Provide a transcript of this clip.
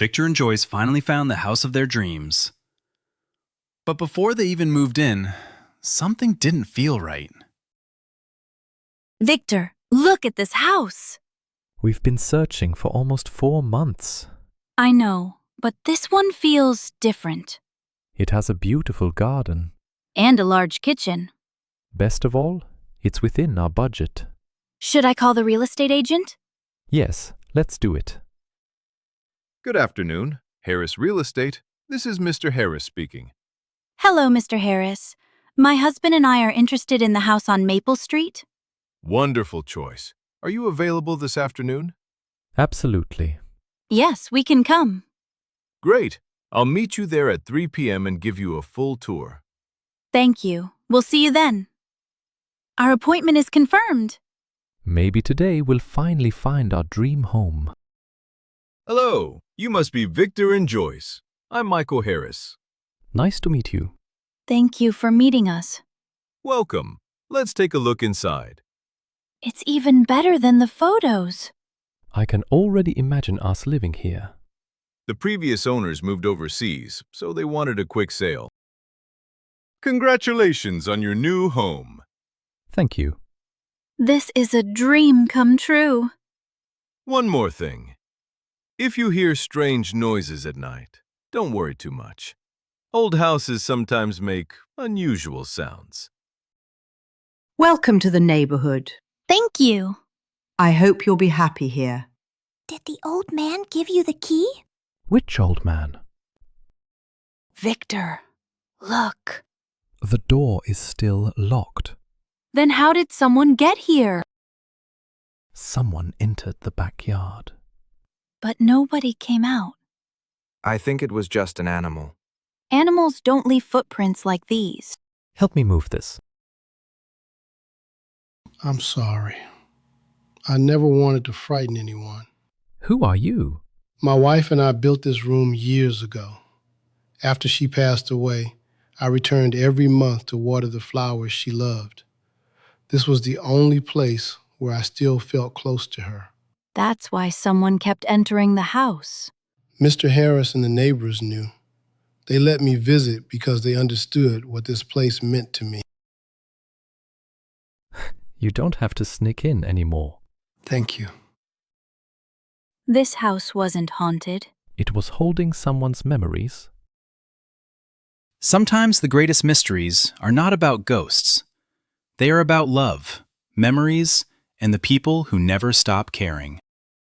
Victor and Joyce finally found the house of their dreams. But before they even moved in, something didn't feel right. Victor, look at this house. We've been searching for almost 4 months. I know, but this one feels different. It has a beautiful garden. And a large kitchen. Best of all, it's within our budget. Should I call the real estate agent? Yes, let's do it. Good afternoon, Harris Real Estate. This is Mr. Harris speaking. Hello, Mr. Harris. My husband and I are interested in the house on Maple Street. Wonderful choice. Are you available this afternoon? Absolutely. Yes, we can come. Great. I'll meet you there at 3 p.m. and give you a full tour. Thank you. We'll see you then. Our appointment is confirmed. Maybe today we'll finally find our dream home. Hello, you must be Victor and Joyce. I'm Michael Harris. Nice to meet you. Thank you for meeting us. Welcome. Let's take a look inside. It's even better than the photos. I can already imagine us living here. The previous owners moved overseas, so they wanted a quick sale. Congratulations on your new home. Thank you. This is a dream come true. One more thing. If you hear strange noises at night, don't worry too much. Old houses sometimes make unusual sounds. Welcome to the neighborhood. Thank you. I hope you'll be happy here. Did the old man give you the key? Which old man? Victor, look. The door is still locked. Then how did someone get here? Someone entered the backyard. But nobody came out. I think it was just an animal. Animals don't leave footprints like these. Help me move this. I'm sorry. I never wanted to frighten anyone. Who are you? My wife and I built this room years ago. After she passed away, I returned every month to water the flowers she loved. This was the only place where I still felt close to her. That's why someone kept entering the house. Mr. Harris and the neighbors knew. They let me visit because they understood what this place meant to me. You don't have to sneak in anymore. Thank you. This house wasn't haunted. It was holding someone's memories. Sometimes the greatest mysteries are not about ghosts. They are about love, memories, and the people who never stop caring.